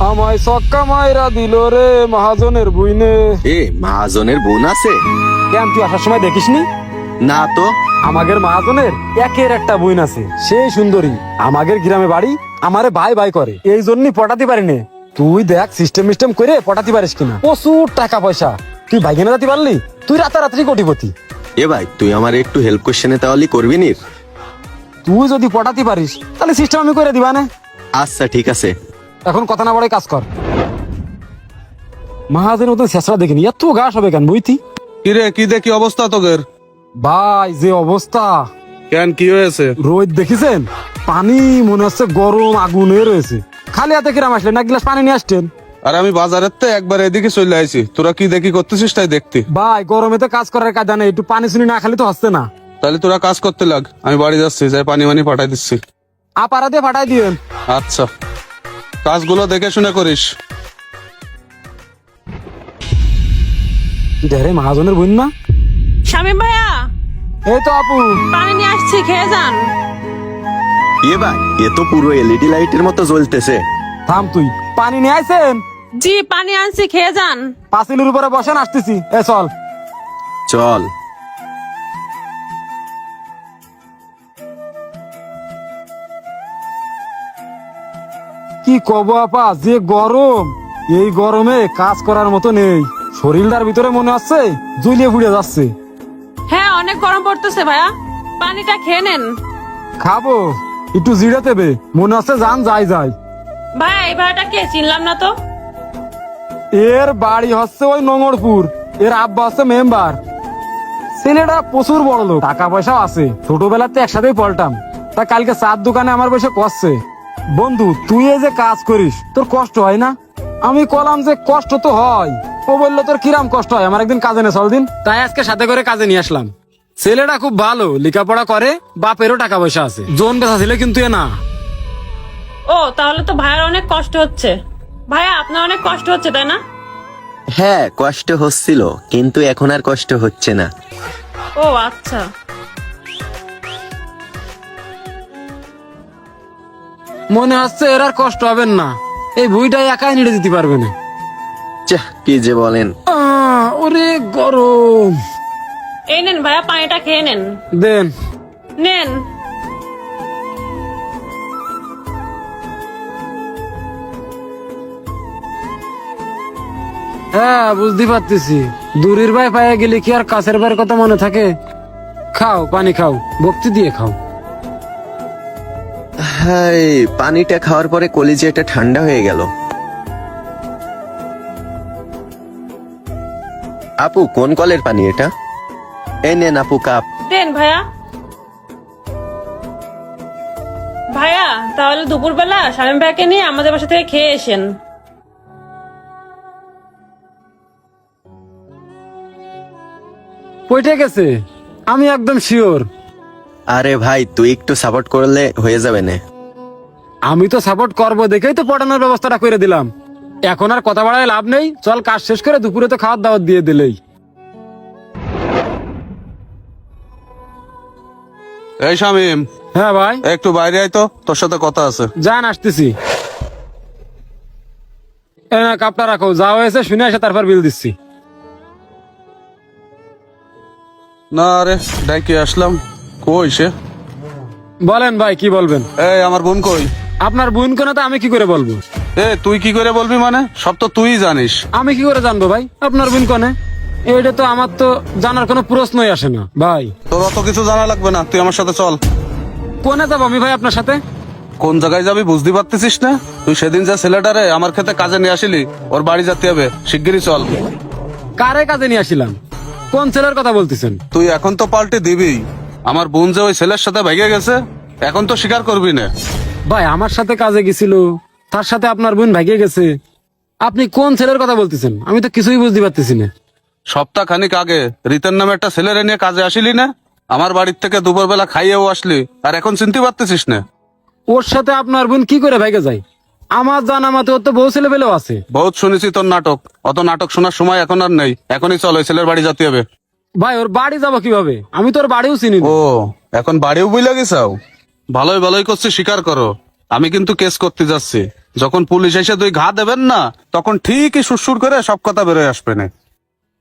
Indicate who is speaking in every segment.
Speaker 1: আমায় সক্কা মাইরা দিল রে মহাজনের বুইনে।
Speaker 2: এ মহাজনের বোন আছে?
Speaker 1: কেন তুই আসার সময় দেখিসনি?
Speaker 2: না তো।
Speaker 1: আমাদের মহাজনের একের একটা বুইন আছে, সেই সুন্দরী। আমাদের গ্রামে বাড়ি, আমারে ভাই ভাই করে, এই জন্যই পটাতে পারি নে। তুই দেখ সিস্টেম মিস্টেম করে পটাতে পারিস কিনা। প্রচুর টাকা পয়সা, তুই ভাই কিনে যেতে পারলি, তুই রাতারাতি কোটিপতি।
Speaker 2: এ ভাই তুই আমার একটু হেল্প কোশ্চেনে তাহলে করবি নি?
Speaker 1: তুই যদি পটাতে পারিস তাহলে সিস্টেম আমি করে দিবা না।
Speaker 2: আচ্ছা ঠিক আছে।
Speaker 1: এখন কথা না বলে কাজ কর। মহাজনের মতো শেষরা দেখিনি, এত ঘাস হবে কেন বুঝতি?
Speaker 3: কিরে কি দেখি অবস্থা তোদের?
Speaker 1: ভাই যে অবস্থা!
Speaker 3: কেন কি হয়েছে?
Speaker 1: রোদ দেখেছেন, পানি মনে হচ্ছে গরম আগুনে রয়েছে। খালি হাতে কিরাম আসলেন, এক গ্লাস পানি নিয়ে আসতেন।
Speaker 3: আর আমি বাজারের তো একবার এদিকে চলে আইছি, তোরা কি দেখি করতেছিস তাই দেখতে।
Speaker 1: ভাই গরমে তো কাজ করার কায়দা নেই, একটু পানি শুনি না খালি তো হচ্ছে না।
Speaker 3: তাহলে তোরা কাজ করতে লাগ, আমি বাড়ি যাচ্ছি, যাই পানি মানি পাঠাই দিচ্ছি।
Speaker 1: আপারা দিয়ে ফাটাই দিয়েন।
Speaker 3: আচ্ছা, কাজগুলো দেখে শুনে করিস।
Speaker 1: ঢেরে মহাজনের বোন না?
Speaker 4: শামিম ভাইয়া,
Speaker 1: এই তো আপু।
Speaker 4: পানি নিয়ে আসছি, খেয়ে যান।
Speaker 2: এ ভাই এ তো পুরো এলইডি লাইটের মতো জ্বলতেছে।
Speaker 1: থাম তুই, পানি নিয়ে আইছেন?
Speaker 4: জি পানি আনছি, খেয়ে যান।
Speaker 1: পাঁচিলের উপরে বসেন, আসতেছি। এ চল।
Speaker 2: চল।
Speaker 1: কি কব আপা, যে গরম! এই গরমে কাজ করার মতো নেই, শরীরটার ভিতরে মনে হচ্ছে জ্বলিয়ে পুড়ে যাচ্ছে।
Speaker 4: হ্যাঁ অনেক গরম পড়তেছে ভাইয়া, পানিটা খেয়ে নেন।
Speaker 1: খাবো, একটু জিরে দেবে, মনে হচ্ছে জান যাই যাই।
Speaker 4: ভাইয়া এই ভাইয়াটা কে, চিনলাম না তো।
Speaker 1: এর বাড়ি হচ্ছে ওই নোংরপুর, এর আব্বা হচ্ছে মেম্বার। ছেলেটা প্রচুর বড় লোক, টাকা পয়সাও আছে, ছোটবেলাতে একসাথেই পল্টাম। তা কালকে চার দোকানে আমার বসে কষছে, বন্ধু তুই এই যে কাজ করিস তোর কষ্ট হয় না? আমি কলাম যে কষ্ট তো হয়। ও বললো তোর কিরাম কষ্ট হয়, আমার একদিন কাজে নে চল দিন। তাই আজকে সাথে করে কাজে নিয়ে আসলাম। ছেলেটা খুব ভালো, লেখাপড়া করে, বাপেরও টাকা পয়সা আছে। জোন বেচা ছেলে কিন্তু এ না।
Speaker 4: ও তাহলে তো ভাইয়ার অনেক কষ্ট হচ্ছে। ভাইয়া আপনার অনেক কষ্ট হচ্ছে তাই না?
Speaker 2: হ্যাঁ কষ্ট হচ্ছিল, কিন্তু এখন আর কষ্ট হচ্ছে না।
Speaker 4: ও আচ্ছা।
Speaker 1: মনে হচ্ছে এর আর কষ্ট হবে না, এই বইটা একাই নিড়ে দিতে পারবে না।
Speaker 2: চাহ কি যে বলেন।
Speaker 1: ওরে গরম!
Speaker 4: এই নেন ভাইয়া, পানিটা খেয়ে নেন।
Speaker 1: দেন।
Speaker 4: নেন।
Speaker 1: হ্যাঁ বুঝতে পারতেছি, দূরের ভাই পায়ে গেলে কি আর কাছের ভাইয়ের কথা মনে থাকে? খাও পানি খাও, ভক্তি দিয়ে খাও।
Speaker 2: হাই, পানিটা খাওয়ার পরে কলিজাটা ঠান্ডা হয়ে গেল। আপু কোন কলের পানি এটা? এই নেন আপু কাপ।
Speaker 4: দেন ভাইয়া। ভাইয়া তাহলে দুপুরবেলা শামিম ভাইকে নিয়ে আমাদের বাসা থেকে খেয়ে এসেন।
Speaker 1: পয়টা গেছে, আমি একদম শিওর।
Speaker 2: আরে ভাই তুই একটু সাপোর্ট করলে হয়ে যাবে না?
Speaker 1: আমি তো সাপোর্ট করবো দেখেই তো পড়ানোর ব্যবস্থাটা করে দিলাম। এখন আর কথা বাড়ায় লাভ নেই, চল কাজ শেষ করে দুপুরে তো খাওয়ার দাওয়াত দিয়ে দিলেই।
Speaker 3: এই শামিম,
Speaker 1: হ্যাঁ ভাই।
Speaker 3: একটু বাইরে আয় তো, তোর সাথে কথা আছে।
Speaker 1: যান আসতেছি। এ না কাপটা রাখো, যা হয়েছে শুনে আসে তারপর বিল দিচ্ছি।
Speaker 3: না রে ডাইকে আসলাম, কই সে?
Speaker 1: বলেন ভাই কি বলবেন?
Speaker 3: এই আমার বোন কই?
Speaker 1: আপনার বোন কোনে তো আমি কি করে বলবো?
Speaker 3: এ তুই কি করে বলবি মানে? সব তো তুই জানিস।
Speaker 1: আমি কি করে জানবো ভাই আপনার বোন কোনে? এইটা তো আমার তো জানার কোনো প্রশ্নই আসে না ভাই।
Speaker 3: তোর অত কিছু জানা লাগবে না, তুই আমার সাথে চল।
Speaker 1: কোনে যাবো আমি ভাই আপনার সাথে?
Speaker 3: কোন জায়গায় যাবি বুঝতে পারতেছিস না? তুই সেদিন যে ছেলেটারে আমার খেতে কাজে নিয়ে আসিলি, ওর বাড়ি যেতে হবে, শিগগিরই চল।
Speaker 1: কারে কাজে নিয়ে আসিলাম? কোন ছেলের কথা বলতেছেন?
Speaker 3: তুই এখন তো পাল্টে দিবি। আমার বোন যে ওই ছেলের সাথে ভেগে গেছে, এখন তো স্বীকার করবি না।
Speaker 1: ভাই আমার সাথে কাজে গেছিল, তার সাথে আপনার বোন ভাগিয়ে গেছে। আপনি কোন ছেলের কথা বলতেছেন আমি তো কিছুই বুঝতে পারতেছি না।
Speaker 3: সপ্তাহ খানিক আগে রিতের নামে একটা ছেলেরে নিয়ে কাজে আসিলি না? আমার বাড়ির থেকে দুপুরবেলা খাইয়েও আসলি, আর এখন চিনতে পারতেছিস না?
Speaker 1: ওর সাথে আপনার বোন কি করে ভাগে যায়? আমার জানা মতে ওর তো বউ ছেলে পেলেও আছে।
Speaker 3: বহুত শুনেছি তোর নাটক, অত নাটক শোনার সময় এখন আর নেই, এখনই চল, ওই ছেলের বাড়ি যেতে হবে।
Speaker 1: ভাই ওর বাড়ি যাবো কিভাবে? আমি তো ওর বাড়িও চিনি না।
Speaker 3: ও এখন বাড়িও বুঝলে গেছাও? ভালোই ভালোই করছি, স্বীকার করো। আমি কিন্তু কেস করতে যাচ্ছি, যখন পুলিশ এসে তুই ঘা দেবেন না, তখন ঠিকই সুরসুর করে সব কথা বেরোয় আসবে না।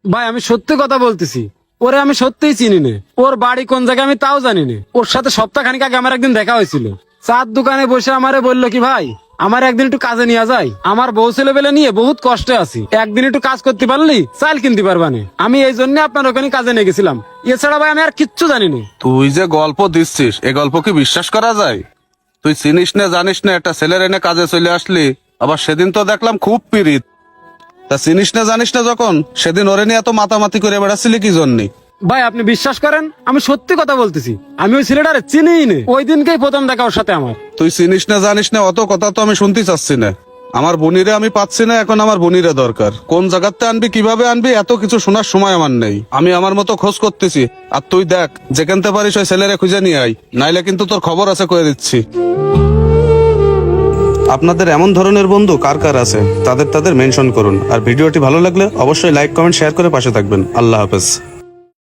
Speaker 1: ভাই আমি সত্যি কথা বলতেছি, ওরে আমি সত্যিই চিনি নে। ওর বাড়ি কোন জায়গায় আমি তাও জানি নে। ওর সাথে সপ্তাহখানিক আগে আমার একদিন দেখা হয়েছিল। চার দোকানে বসে আমারে বললো কি ভাই আমার একদিন একটু কাজে নিয়ে যায়, আমার বউ ছেলে পেলে নিয়ে বহুত কষ্টে আছি, একদিন একটু কাজ করতে পারলি চাল কিনতে পারবানে। আমি এই জন্য আপনার ওখানে কাজে নিয়ে গেছিলাম, এছাড়া ভাই আমি আর কিচ্ছু জানি না।
Speaker 3: তুই যে গল্প দিচ্ছিস, এ গল্প কি বিশ্বাস করা যায়? তুই চিনিস না জানিস না একটা ছেলের এনে কাজে চলে আসলি, আবার সেদিন তো দেখলাম খুব পিরিত। তা চিনিস না জানিস না যখন, সেদিন ওরে নিয়ে এত মাতামাতি করে বেড়াচ্ছিলি কি জন্যে?
Speaker 1: ভাই আপনি বিশ্বাস করেন আমি সত্যি কথা বলতেছি, আমি ওই ছেলেটারে চিনিই নে। ওই দিনকেই প্রথম দেখা ওর সাথে আমার।
Speaker 3: তুই চিনিস না জানিস না অত কথা তো আমি শুনতে চাচ্ছি না। আমার বোনিরে আমি পাচ্ছি না, এখন আমার বোনিরে দরকার। কোন জায়গাতে আনবি, কিভাবে আনবি, এত কিছু শোনার সময় আমার নেই। আমি আমার মতো খোঁজ করতেছি, আর তুই দেখ যেখানতে পারিস ওই ছেলেরে খুঁজে নিয়ে আয়, নাইলে কিন্তু তোর খবর আছে কয়ে দিচ্ছি। আপনাদের এমন ধরনের বন্ধু কার কার আছে তাদের মেনশন করুন, আর ভিডিওটি ভালো লাগলে অবশ্যই লাইক কমেন্ট শেয়ার করে পাশে থাকবেন। আল্লাহ হাফেজ।